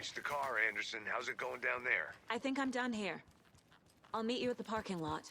reached the car, Anderson. How's it going down there? I think I'm done here. I'll meet you at the parking lot.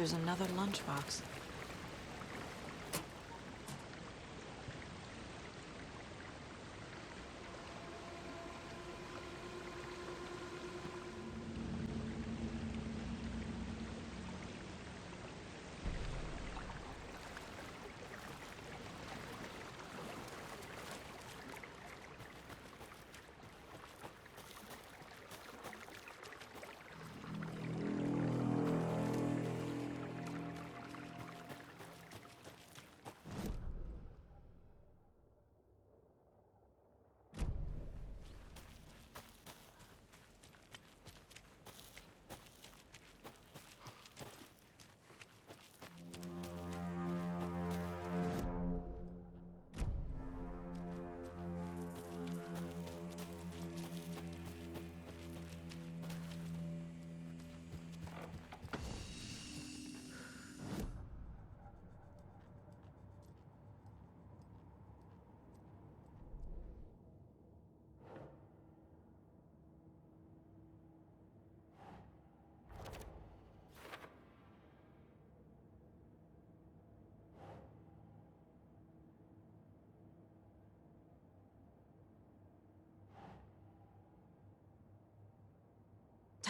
There's another lunchbox.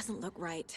Doesn't look right.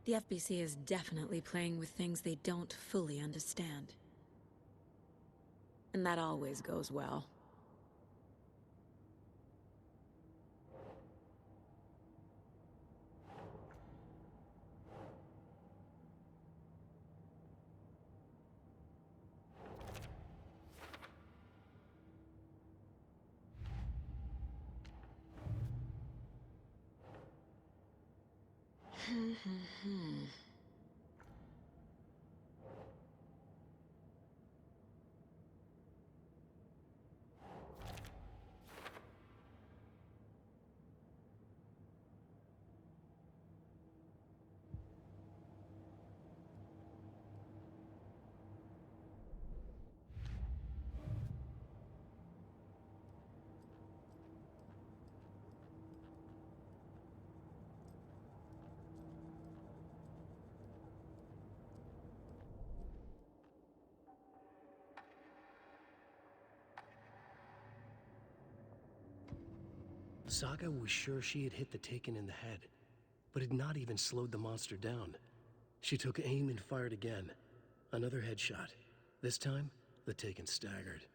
The FBC is definitely playing with things they don't fully understand. And that always goes well. Saga was sure she had hit the Taken in the head, but had not even slowed the monster down. She took aim and fired again. Another headshot. This time, the Taken staggered.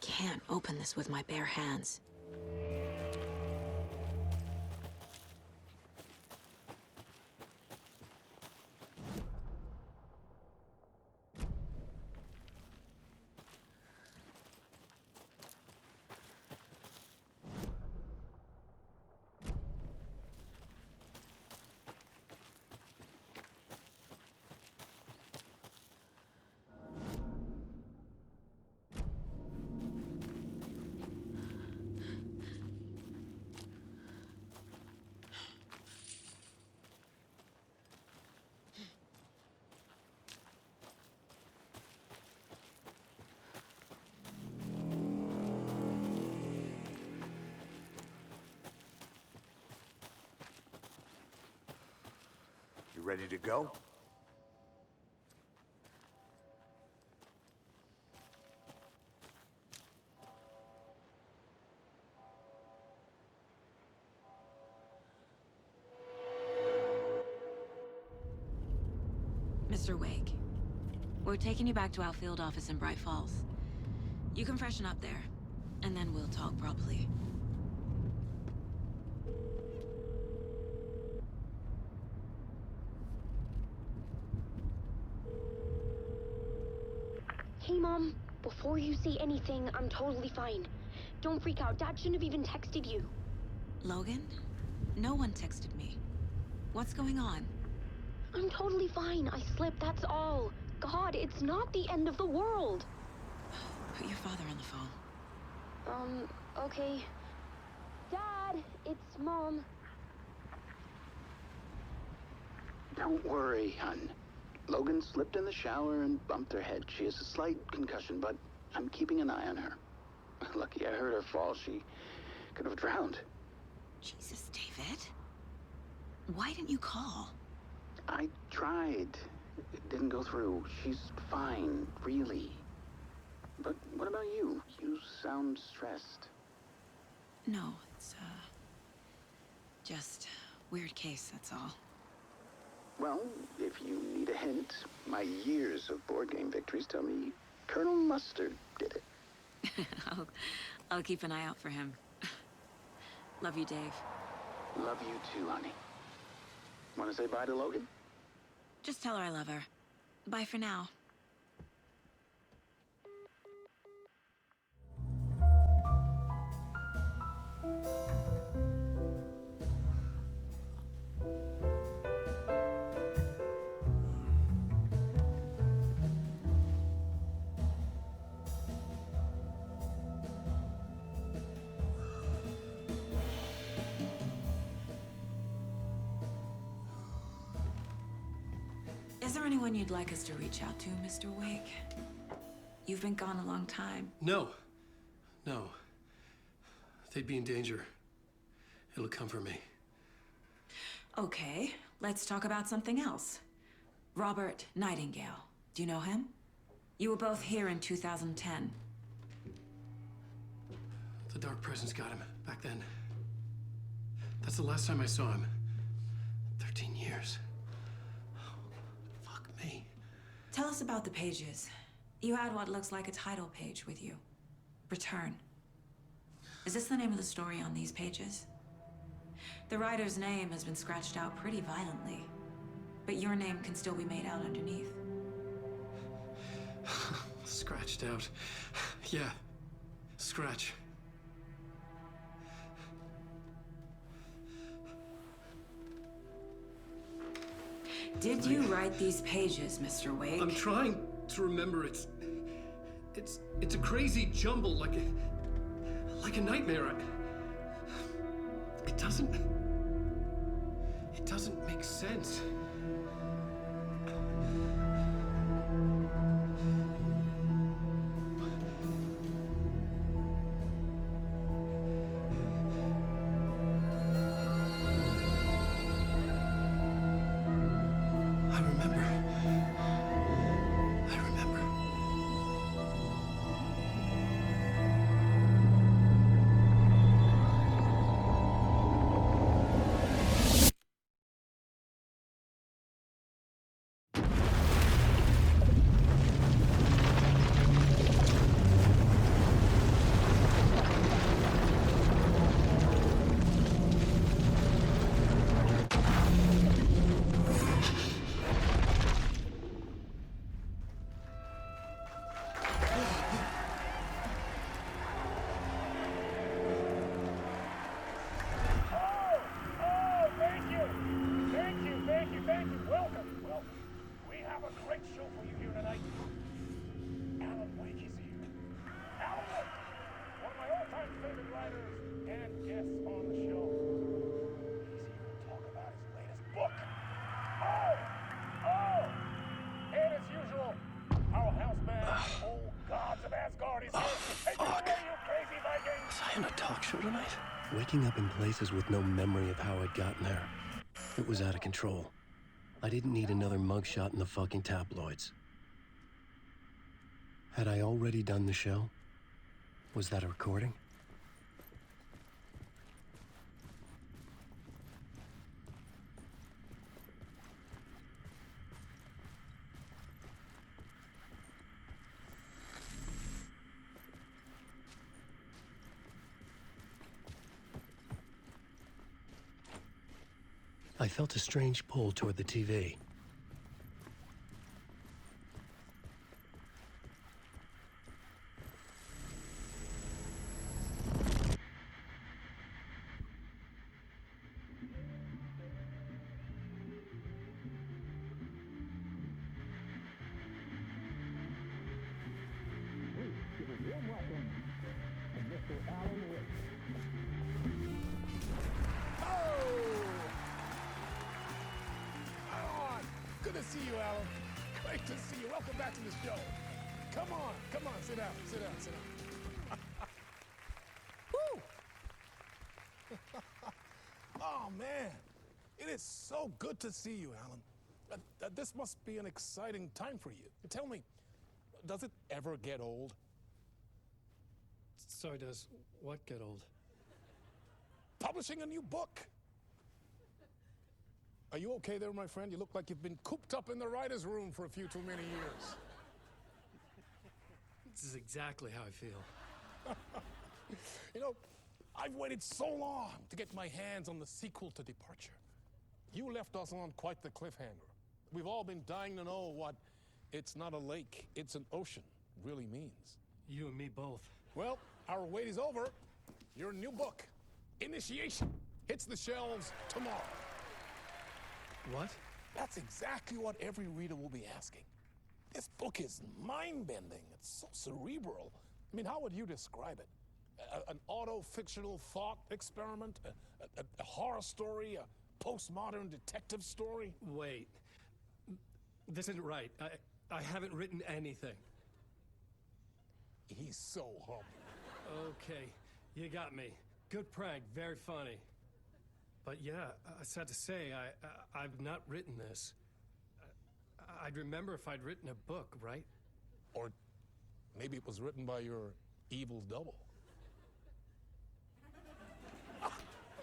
Can't open this with my bare hands. You ready to go? Mr. Wake, we're taking you back to our field office in Bright Falls. You can freshen up there, and then we'll talk properly. Hey, Mom. Before you say anything, I'm totally fine. Don't freak out. Dad shouldn't have even texted you. Logan? No one texted me. What's going on? I'm totally fine. I slipped, that's all. God, it's not the end of the world. Put your father on the phone. Okay. Dad, it's Mom. Don't worry, hon. Logan slipped in the shower and bumped her head. She has a slight concussion, but I'm keeping an eye on her. Lucky I heard her fall. She could have drowned. Jesus, David. Why didn't you call? I tried. It didn't go through. She's fine, really. But what about you? You sound stressed. No, it's, just weird case, that's all. Well, if you need a hint, my years of board game victories tell me Colonel Mustard did it. I'll keep an eye out for him. Love you, Dave. Love you too, honey. Want to say bye to Logan? Just tell her I love her. Bye for now. Is there anyone you'd like us to reach out to, Mr. Wake? You've been gone a long time. No. No. They'd be in danger. It'll come for me. Okay, let's talk about something else. Robert Nightingale. Do you know him? You were both here in 2010. The Dark Presence got him back then. That's the last time I saw him. 13 years. Fuck me. Tell us about the pages. You had what looks like a title page with you. Return. Is this the name of the story on these pages? The writer's name has been scratched out pretty violently, but your name can still be made out underneath. Scratched out. Yeah. Scratch. Did you write these pages, Mr. Wake? I'm trying to remember. It's a crazy jumble, like a nightmare. It doesn't make sense. I remember. Thank you. Welcome. We have a great show for you here tonight. Alan Wake is here. Alan Wake, one of my all-time favorite writers and guests on the show. He's here to talk about his latest book. And as usual, our house band, old gods of Asgard, is here. Take it away, you crazy Vikings! Was I in a talk show tonight? Waking up in places with no memory of how I'd gotten there. It was out of control. I didn't need another mugshot in the fucking tabloids. Had I already done the show? Was that a recording? I felt a strange pull toward the TV. Good to see you, Alan. Great to see you. Welcome back to the show. Come on, sit down. Woo! Oh, man. It is so good to see you, Alan. This must be an exciting time for you. Tell me, does it ever get old? Sorry, does what get old? Publishing a new book. Are you okay there, my friend? You look like you've been cooped up in the writer's room for a few too many years. This is exactly how I feel. You know, I've waited so long to get my hands on the sequel to Departure. You left us on quite the cliffhanger. We've all been dying to know what "it's not a lake, it's an ocean" really means. You and me both. Well, our wait is over. Your new book, Initiation, hits the shelves tomorrow. What? That's exactly what every reader will be asking. This book is mind-bending. It's so cerebral. I mean, how would you describe it? An auto-fictional thought experiment? A horror story? A postmodern detective story? Wait. This isn't right. I haven't written anything. He's so humble. Okay, you got me. Good prank, very funny. But yeah, sad to say, I've not written this. I'd remember if I'd written a book, right? Or maybe it was written by your evil double.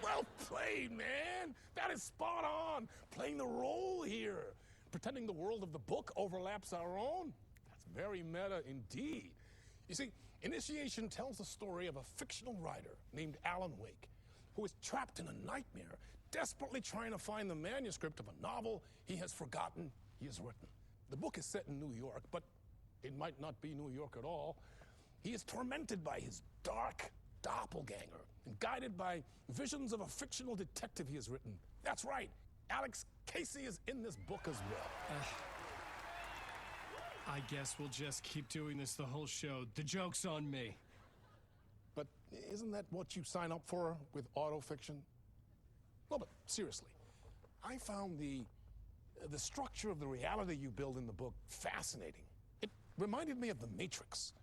Well played, man! That is spot on! Playing the role here. Pretending the world of the book overlaps our own. That's very meta indeed. You see, Initiation tells the story of a fictional writer named Alan Wake, who is trapped in a nightmare, desperately trying to find the manuscript of a novel he has forgotten he has written. The book is set in New York, but it might not be New York at all. He is tormented by his dark doppelganger and guided by visions of a fictional detective he has written. That's right, Alex Casey is in this book as well. I guess we'll just keep doing this the whole show. The joke's on me. But isn't that what you sign up for with autofiction? Well, but seriously, I found the structure of the reality you build in the book fascinating. It reminded me of The Matrix.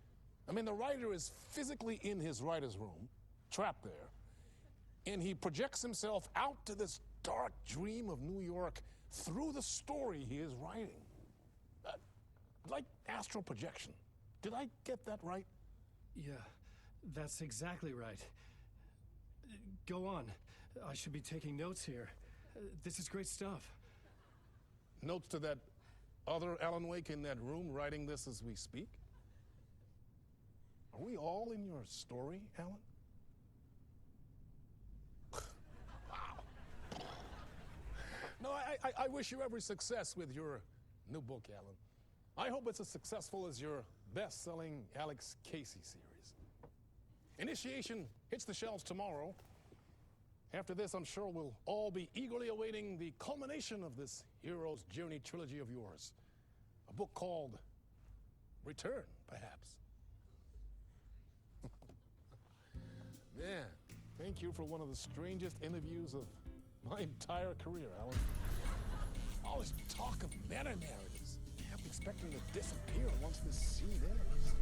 I mean, the writer is physically in his writer's room, trapped there, and he projects himself out to this dark dream of New York through the story he is writing. Like astral projection. Did I get that right? Yeah, that's exactly right. Go on. I should be taking notes here. This is great stuff. Notes to that other Alan Wake in that room writing this as we speak? Are we all in your story, Alan? Wow. No, I wish you every success with your new book, Alan. I hope it's as successful as your best-selling Alex Casey series. Initiation hits the shelves tomorrow. After this, I'm sure we'll all be eagerly awaiting the culmination of this hero's journey trilogy of yours. A book called Return, perhaps. Man, thank you for one of the strangest interviews of my entire career, Alan. All this talk of meta-narratives. I'm expecting to disappear once this scene ends.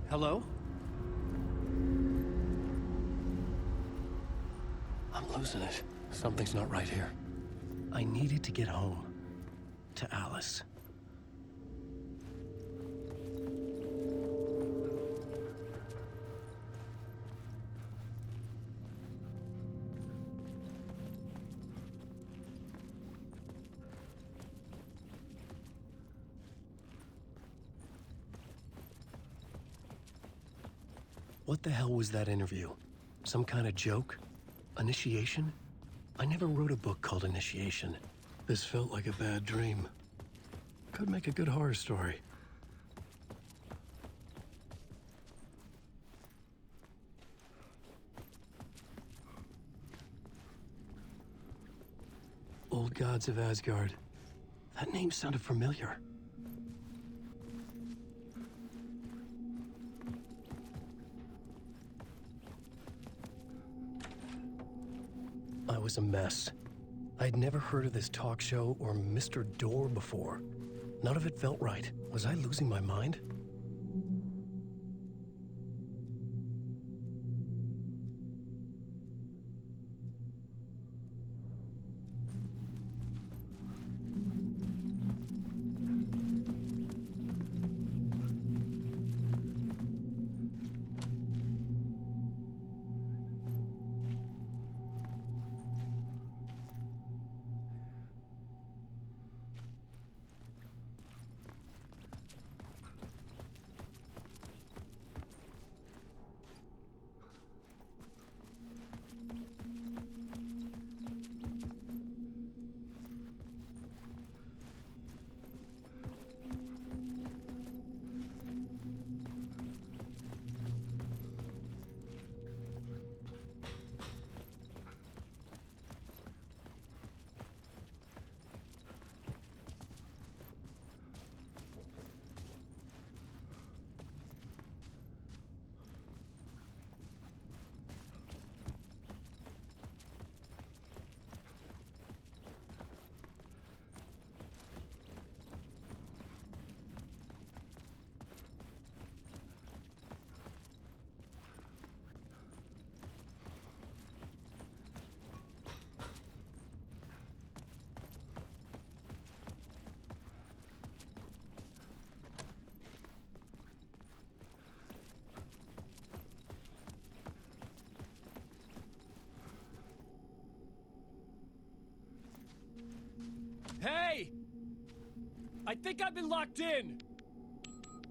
Hello? I'm losing it. Something's not right here. I needed to get home. To Alice. What the hell was that interview? Some kind of joke? Initiation? I never wrote a book called Initiation. This felt like a bad dream. Could make a good horror story. Old Gods of Asgard. That name sounded familiar. I was a mess. I'd never heard of this talk show or Mr. Door before. None of it felt right. Was I losing my mind? I think I've been locked in!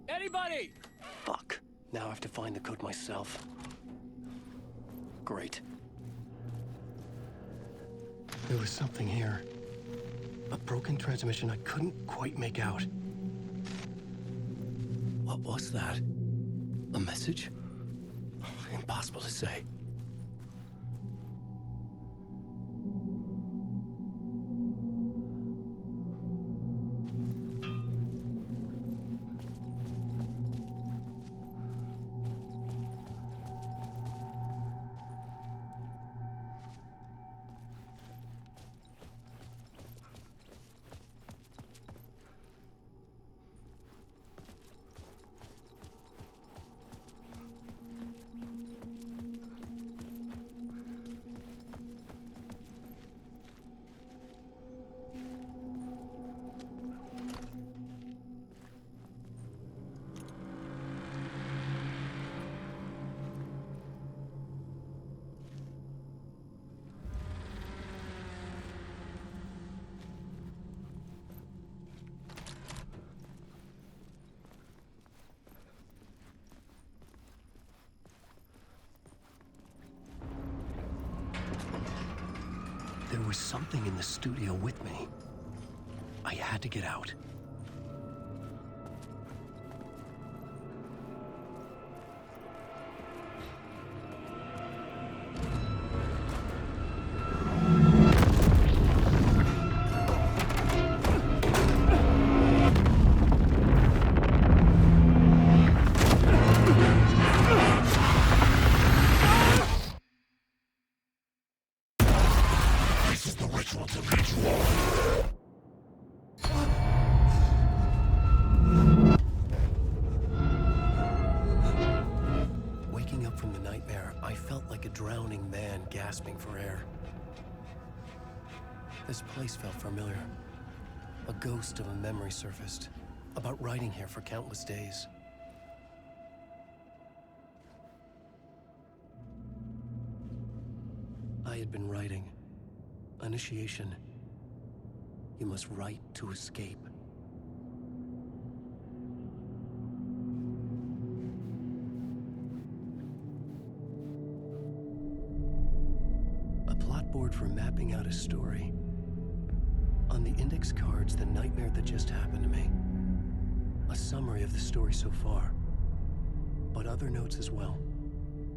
Anybody? Fuck. Now I have to find the code myself. Great. There was something here. A broken transmission I couldn't quite make out. What was that? A message? Impossible to say. There was something in the studio with me. I had to get out. Waking up from the nightmare, I felt like a drowning man gasping for air. This place felt familiar. A ghost of a memory surfaced, about riding here for countless days. I had been writing. Initiation. You must write to escape. A plot board for mapping out a story. On the index cards, the nightmare that just happened to me. A summary of the story so far. But other notes as well.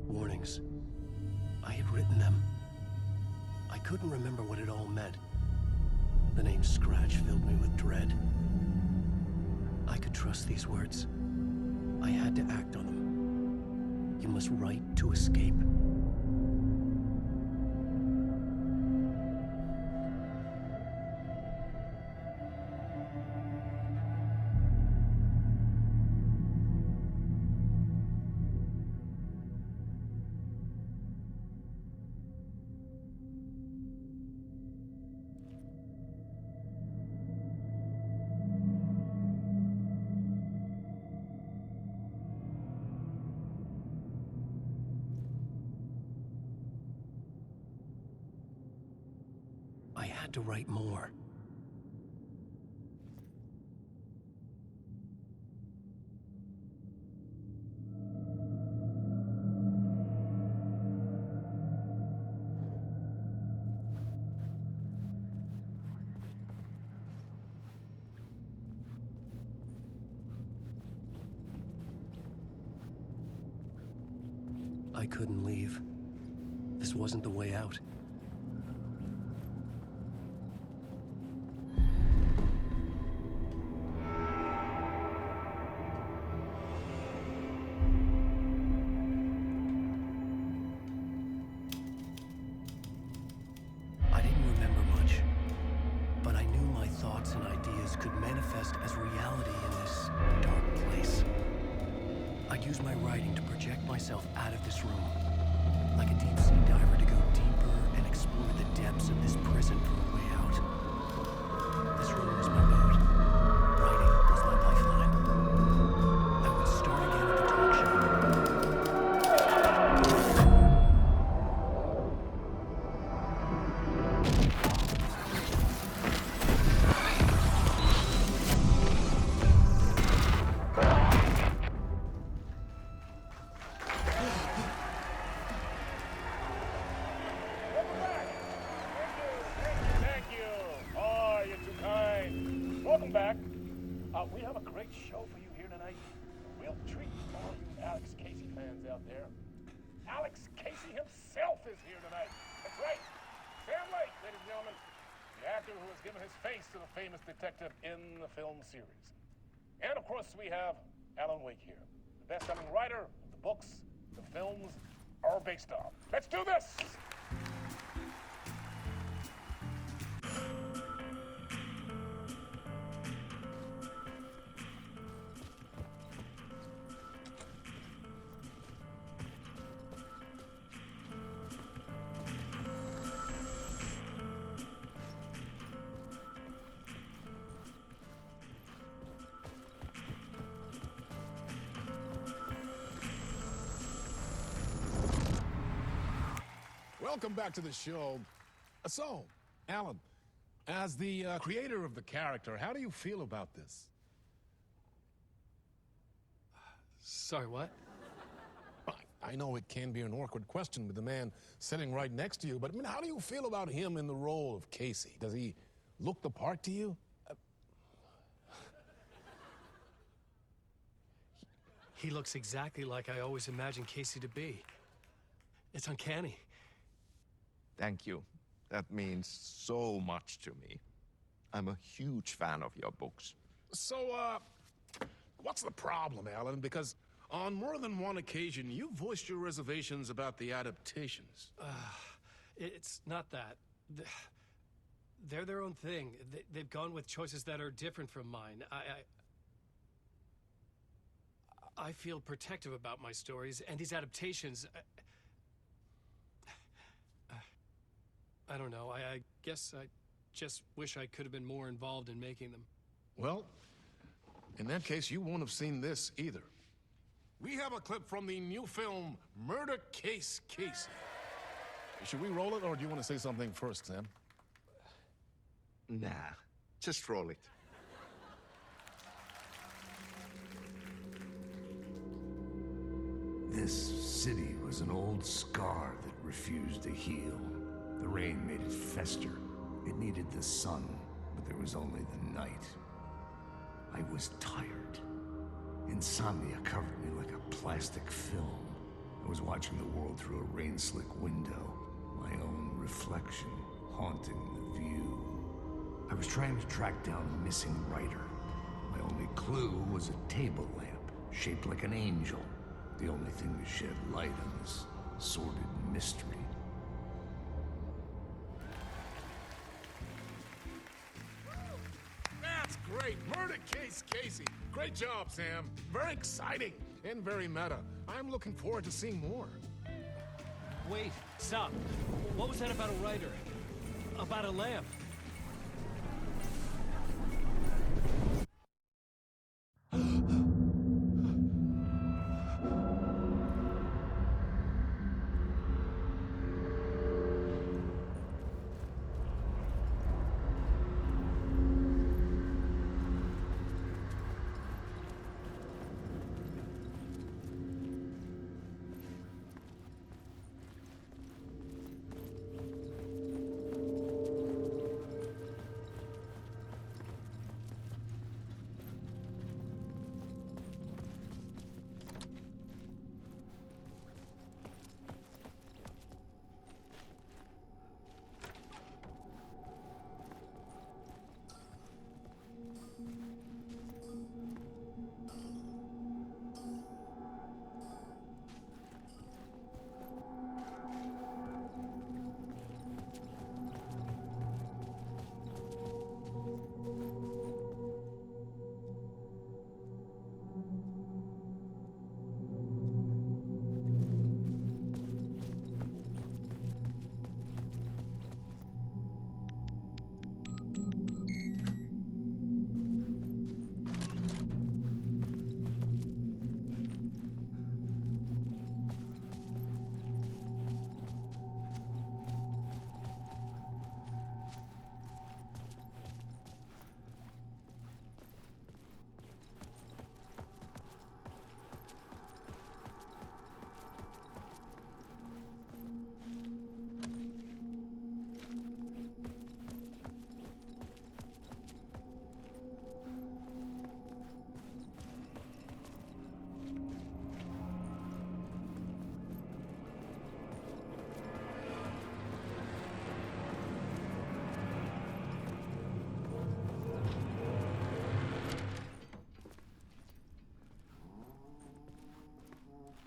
Warnings. I had written them. I couldn't remember what it all meant. The name Scratch filled me with dread. I could trust these words. I had to act on them. You must write to escape. I had to write more. I couldn't leave. This wasn't the way out. I didn't remember much, but I knew my thoughts and ideas could manifest as reality in this dark place. I'd use my writing to project myself out of this room, like a deep-sea diver to go deeper and explore the depths of this prison for a way out. This room was my boat. Writing was my lifeline. I would start again at the talk show. we have a great show for you here tonight. A real treat for all you Alex Casey fans out there. Alex Casey himself is here tonight. That's right. Sam Lake, ladies and gentlemen. The actor who has given his face to the famous detective in the film series. And of course, we have Alan Wake here, the best-selling writer of the books the films are based on. Let's do this! Welcome back to the show. So, Alan, as the creator of the character, how do you feel about this? Sorry, what? I know it can be an awkward question with the man sitting right next to you, but I mean, how do you feel about him in the role of Casey? Does he look the part to you? He looks exactly like I always imagined Casey to be. It's uncanny. Thank you. That means so much to me. I'm a huge fan of your books. So, what's the problem, Alan? Because on more than one occasion, you voiced your reservations about the adaptations. It's not that. They're their own thing. They've gone with choices that are different from mine. I feel protective about my stories, and these adaptations... I don't know. I guess I just wish I could have been more involved in making them. Well, in that case, you won't have seen this either. We have a clip from the new film, Murder Case Casey. Should we roll it, or do you want to say something first, Sam? Nah, just roll it. This city was an old scar that refused to heal. The rain made it fester. It needed the sun, but there was only the night. I was tired. Insomnia covered me like a plastic film. I was watching the world through a rain-slick window, my own reflection haunting the view. I was trying to track down a missing writer. My only clue was a table lamp, shaped like an angel. The only thing to shed light on this sordid mystery. That's great! Murder Case Casey! Great job, Sam. Very exciting and very meta. I'm looking forward to seeing more. Wait, stop. What was that about a writer? About a lamp?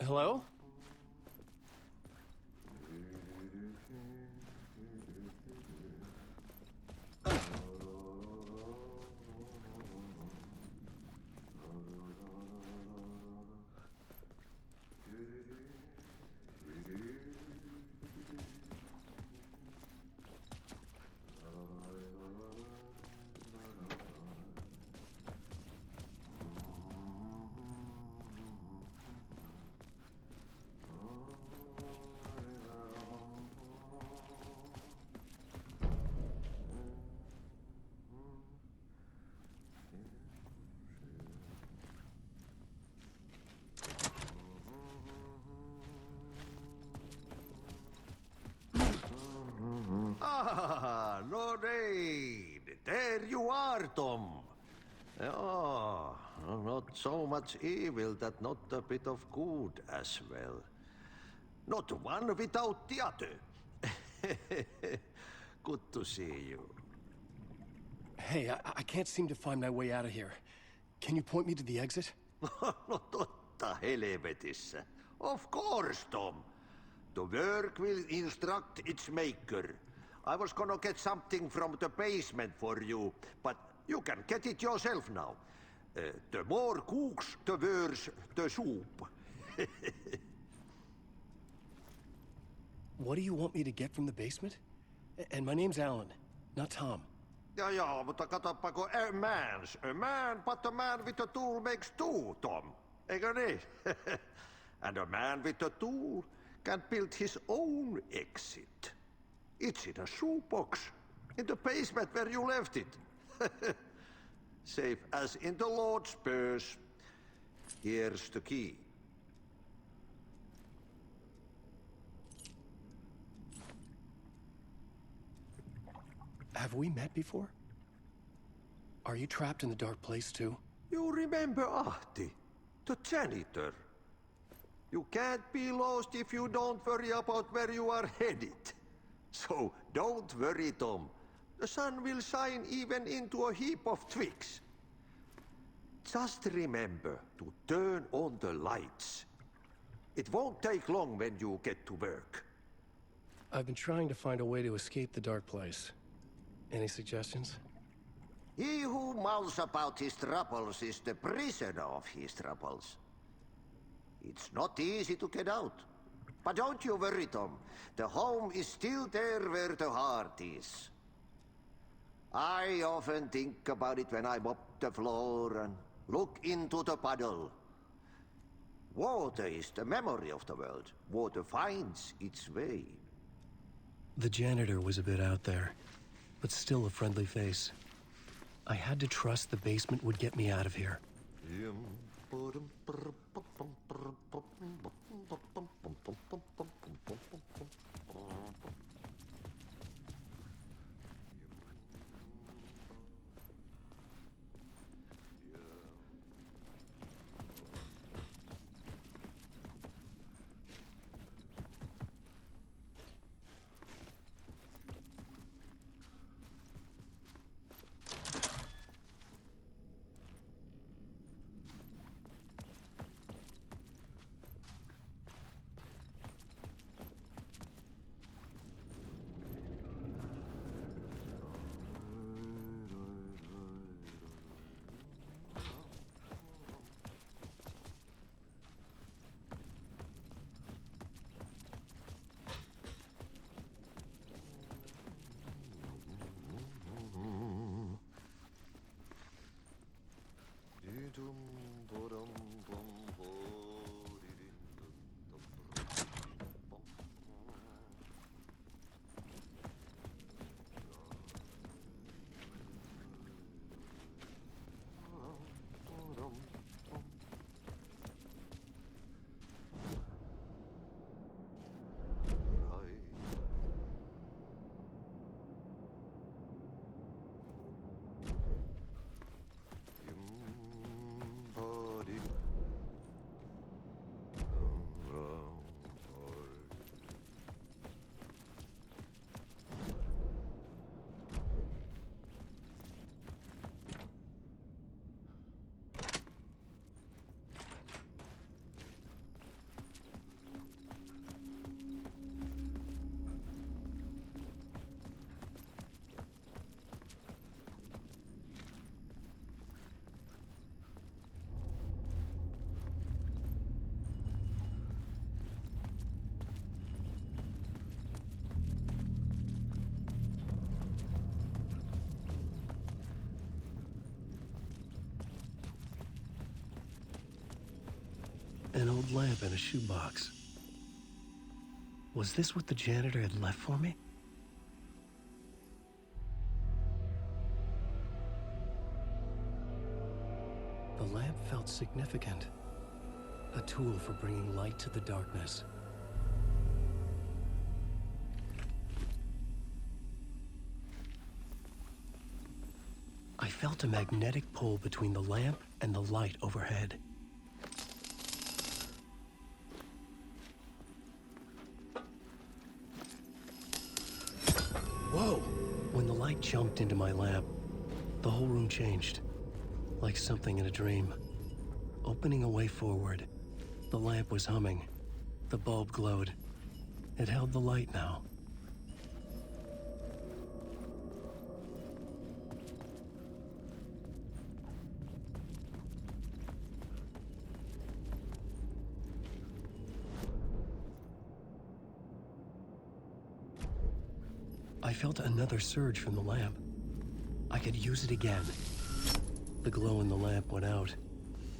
Hello? Ah, Lorraine! There you are, Tom. Oh, not so much evil that not a bit of good as well. Not one without the other. Good to see you. Hey, I can't seem to find my way out of here. Can you point me to the exit? No totta helvetissä. Of course, Tom. The work will instruct its maker. I was gonna get something from the basement for you, but you can get it yourself now. The more cooks, the worse the soup. What do you want me to get from the basement? And my name's Alan, not Tom. Ja, mutta katsoppa, a man, but a man with a tool makes two, Tom. Eikö niin? And a man with a tool can build his own exit. It's in a shoebox, in the basement where you left it. Safe as in the Lord's purse. Here's the key. Have we met before? Are you trapped in the dark place too? You remember Ahti, the janitor. You can't be lost if you don't worry about where you are headed. So don't worry, Tom. The sun will shine even into a heap of twigs. Just remember to turn on the lights. It won't take long when you get to work. I've been trying to find a way to escape the dark place. Any suggestions? He who mouths about his troubles is the prisoner of his troubles. It's not easy to get out. But don't you worry, Tom. The home is still there where the heart is. I often think about it when I mop the floor and look into the puddle. Water is the memory of the world. Water finds its way. The janitor was a bit out there, but still a friendly face. I had to trust the basement would get me out of here. An old lamp in a shoebox. Was this what the janitor had left for me? The lamp felt significant. A tool for bringing light to the darkness. I felt a magnetic pull between the lamp and the light overhead. Whoa! When the light jumped into my lamp, the whole room changed, like something in a dream. Opening a way forward, the lamp was humming. The bulb glowed. It held the light now. I felt another surge from the lamp. I could use it again. The glow in the lamp went out,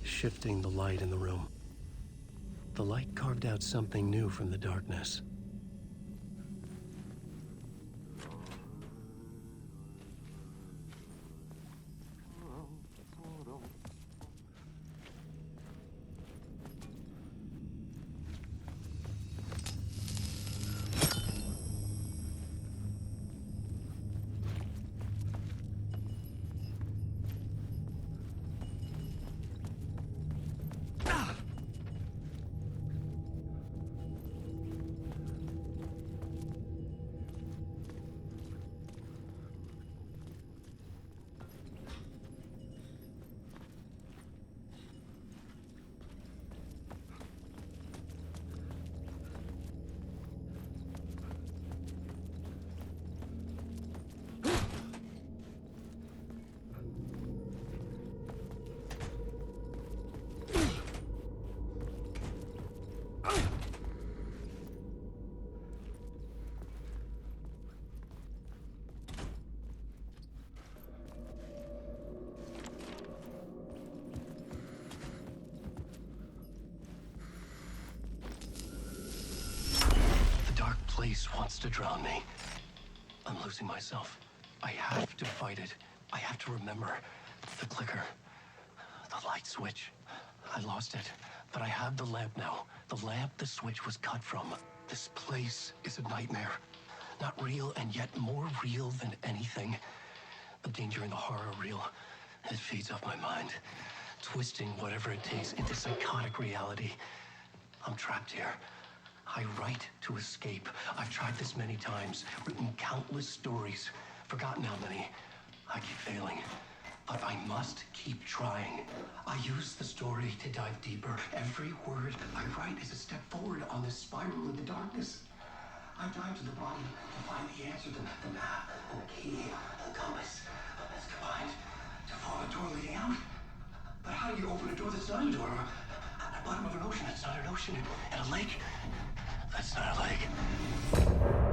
shifting the light in the room. The light carved out something new from the darkness. Place wants to drown me. I'm losing myself. I have to fight it. I have to remember. The clicker. The light switch. I lost it. But I have the lamp now. The lamp the switch was cut from. This place is a nightmare. Not real, and yet more real than anything. The danger and the horror real. It feeds off my mind. Twisting whatever it takes into psychotic reality. I'm trapped here. I write to escape. I've tried this many times, written countless stories, forgotten how many. I keep failing, but I must keep trying. I use the story to dive deeper. Every word I write is a step forward on this spiral in the darkness. I dive to the bottom to find the answer, the map, and the key, the compass. That's combined to form a door leading out. But how do you open a door that's not a door? At the bottom of an ocean that's not an ocean, and a lake that's not a lake.